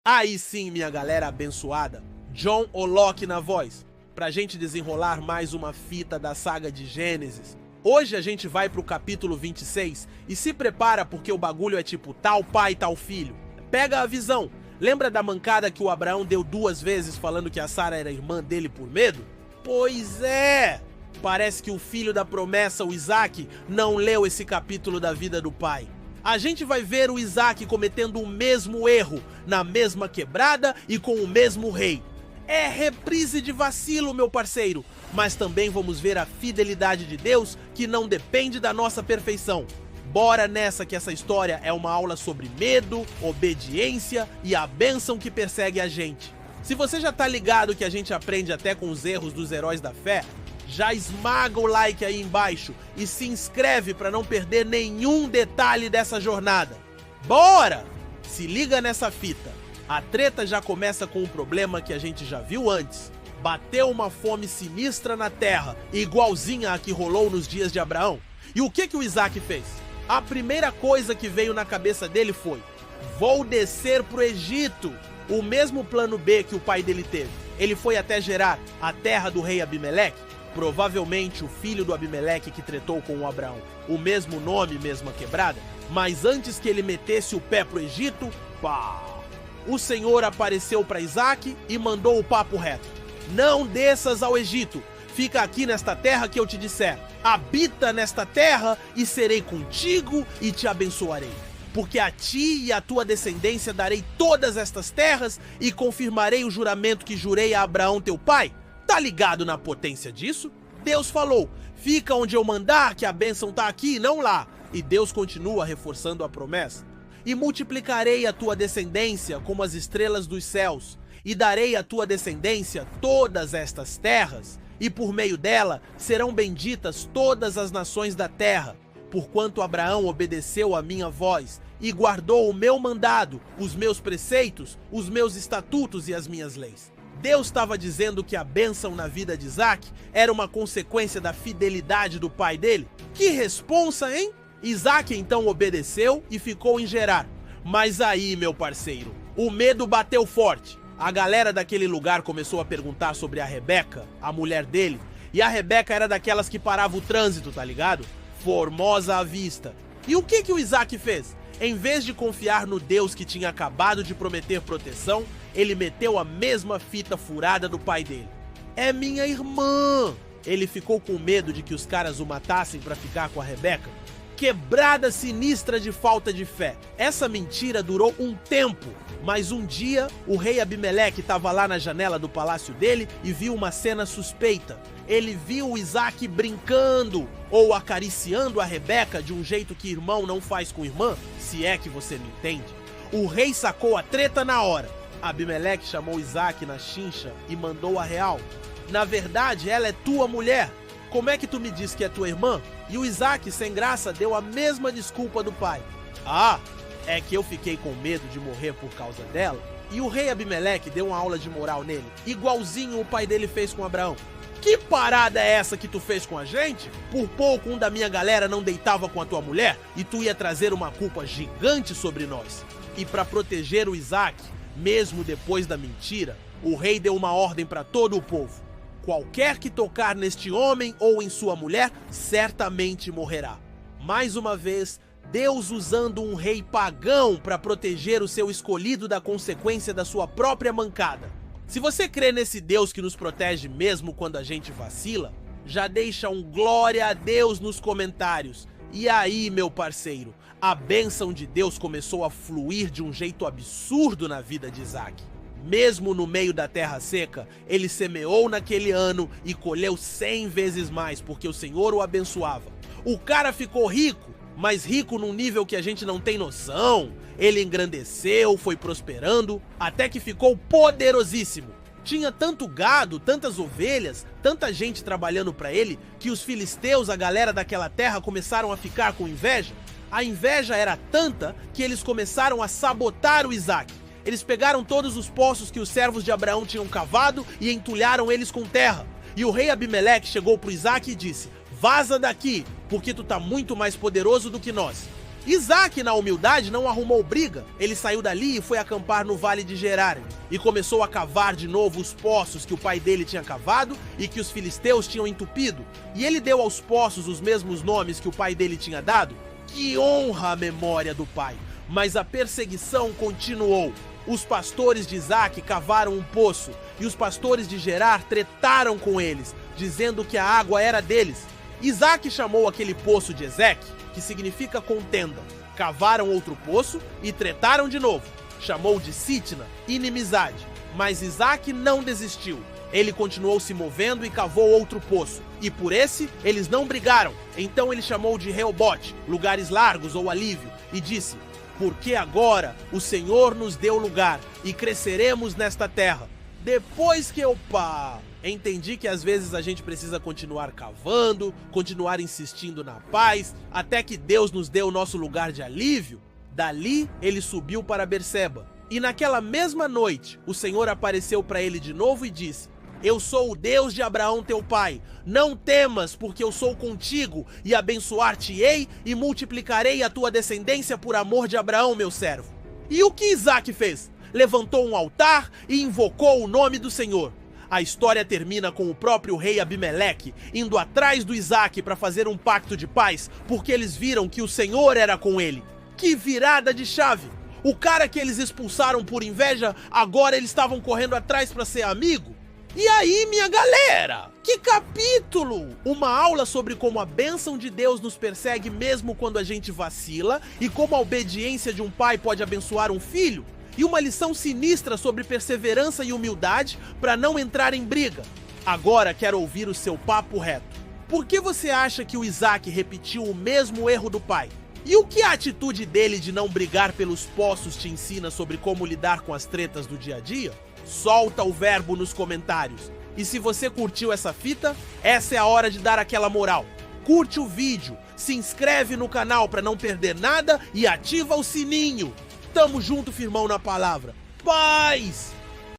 Aí sim, minha galera abençoada, John Olocke na voz, pra gente desenrolar mais uma fita da saga de Gênesis. Hoje a gente vai pro capítulo 26 e se prepara porque o bagulho é tipo tal pai, tal filho. Pega a visão. Lembra da mancada que o Abraão deu 2 vezes falando que a Sara era irmã dele por medo? Pois é! Parece que o filho da promessa, o Isaac, não leu esse capítulo da vida do pai. A gente vai ver o Isaac cometendo o mesmo erro, na mesma quebrada e com o mesmo rei. É reprise de vacilo, meu parceiro, mas também vamos ver a fidelidade de Deus que não depende da nossa perfeição. Bora nessa que essa história é uma aula sobre medo, obediência e a bênção que persegue a gente. Se você já tá ligado que a gente aprende até com os erros dos heróis da fé, já esmaga o like aí embaixo e se inscreve para não perder nenhum detalhe dessa jornada. Bora! Se liga nessa fita. A treta já começa com um problema que a gente já viu antes. Bateu uma fome sinistra na terra, igualzinha a que rolou nos dias de Abraão. E o que o Isaac fez? A primeira coisa que veio na cabeça dele foi: vou descer pro Egito. O mesmo plano B que o pai dele teve. Ele foi até Gerar, a terra do rei Abimeleque, provavelmente o filho do Abimeleque que tretou com o Abraão. O mesmo nome, mesma quebrada. Mas antes que ele metesse o pé pro Egito, pá! O Senhor apareceu para Isaac e mandou o papo reto. Não desças ao Egito. Fica aqui nesta terra que eu te disser. Habita nesta terra e serei contigo e te abençoarei. Porque a ti e à tua descendência darei todas estas terras e confirmarei o juramento que jurei a Abraão teu pai. Tá ligado na potência disso? Deus falou, fica onde eu mandar que a bênção tá aqui e não lá. E Deus continua reforçando a promessa. E multiplicarei a tua descendência como as estrelas dos céus. E darei à tua descendência todas estas terras. E por meio dela serão benditas todas as nações da terra. Porquanto Abraão obedeceu a minha voz e guardou o meu mandado, os meus preceitos, os meus estatutos e as minhas leis. Deus estava dizendo que a bênção na vida de Isaac era uma consequência da fidelidade do pai dele. Que responsa, hein? Isaac então obedeceu e ficou em Gerar. Mas aí, meu parceiro, o medo bateu forte. A galera daquele lugar começou a perguntar sobre a Rebeca, a mulher dele. E a Rebeca era daquelas que parava o trânsito, tá ligado? Formosa à vista. E o que o Isaac fez? Em vez de confiar no Deus que tinha acabado de prometer proteção, ele meteu a mesma fita furada do pai dele. É minha irmã! Ele ficou com medo de que os caras o matassem pra ficar com a Rebeca. Quebrada sinistra de falta de fé. Essa mentira durou um tempo, mas um dia o rei Abimeleque estava lá na janela do palácio dele e viu uma cena suspeita. Ele viu o Isaac brincando ou acariciando a Rebeca de um jeito que irmão não faz com irmã, se é que você me entende. O rei sacou a treta na hora. Abimeleque chamou Isaac na chincha e mandou a real. Na verdade, ela é tua mulher. Como é que tu me diz que é tua irmã? E o Isaac, sem graça, deu a mesma desculpa do pai. Ah, é que eu fiquei com medo de morrer por causa dela. E o rei Abimeleque deu uma aula de moral nele, igualzinho o pai dele fez com Abraão. Que parada é essa que tu fez com a gente? Por pouco um da minha galera não deitava com a tua mulher e tu ia trazer uma culpa gigante sobre nós. E para proteger o Isaac, mesmo depois da mentira, o rei deu uma ordem para todo o povo. Qualquer que tocar neste homem ou em sua mulher, certamente morrerá. Mais uma vez, Deus usando um rei pagão para proteger o seu escolhido da consequência da sua própria mancada. Se você crê nesse Deus que nos protege mesmo quando a gente vacila, já deixa um glória a Deus nos comentários. E aí, meu parceiro, a bênção de Deus começou a fluir de um jeito absurdo na vida de Isaac. Mesmo no meio da terra seca, ele semeou naquele ano e colheu 100 vezes mais, porque o Senhor o abençoava. O cara ficou rico, mas rico num nível que a gente não tem noção. Ele engrandeceu, foi prosperando, até que ficou poderosíssimo. Tinha tanto gado, tantas ovelhas, tanta gente trabalhando para ele, que os filisteus, a galera daquela terra, começaram a ficar com inveja. A inveja era tanta que eles começaram a sabotar o Isaac. Eles pegaram todos os poços que os servos de Abraão tinham cavado e entulharam eles com terra. E o rei Abimeleque chegou pro Isaac e disse: vaza daqui, porque tu tá muito mais poderoso do que nós. Isaac, na humildade, não arrumou briga. Ele saiu dali e foi acampar no vale de Gerar e começou a cavar de novo os poços que o pai dele tinha cavado e que os filisteus tinham entupido. E ele deu aos poços os mesmos nomes que o pai dele tinha dado. Que honra a memória do pai! Mas a perseguição continuou. Os pastores de Isaac cavaram um poço e os pastores de Gerar tretaram com eles, dizendo que a água era deles. Isaac chamou aquele poço de Ezeque, que significa contenda. Cavaram outro poço e tretaram de novo. Chamou de Sitna, inimizade. Mas Isaac não desistiu. Ele continuou se movendo e cavou outro poço. E por esse, eles não brigaram. Então ele chamou de Reobote, lugares largos ou alívio, e disse: porque agora o Senhor nos deu lugar e cresceremos nesta terra. Depois que eu entendi que às vezes a gente precisa continuar cavando, continuar insistindo na paz, até que Deus nos dê o nosso lugar de alívio. Dali ele subiu para Berseba. E naquela mesma noite o Senhor apareceu para ele de novo e disse: eu sou o Deus de Abraão teu pai. Não temas, porque eu sou contigo, e abençoar-te-ei e multiplicarei a tua descendência por amor de Abraão, meu servo. E o que Isaac fez? Levantou um altar e invocou o nome do Senhor. A história termina com o próprio rei Abimeleque indo atrás do Isaac para fazer um pacto de paz, porque eles viram que o Senhor era com ele. Que virada de chave! O cara que eles expulsaram por inveja, agora eles estavam correndo atrás para ser amigo? E aí, minha galera, que capítulo! Uma aula sobre como a bênção de Deus nos persegue mesmo quando a gente vacila e como a obediência de um pai pode abençoar um filho. E uma lição sinistra sobre perseverança e humildade para não entrar em briga. Agora quero ouvir o seu papo reto. Por que você acha que o Isaac repetiu o mesmo erro do pai? E o que a atitude dele de não brigar pelos poços te ensina sobre como lidar com as tretas do dia a dia? Solta o verbo nos comentários. E se você curtiu essa fita, essa é a hora de dar aquela moral. Curte o vídeo, se inscreve no canal para não perder nada e ativa o sininho. Tamo junto, firmão, na palavra. Paz!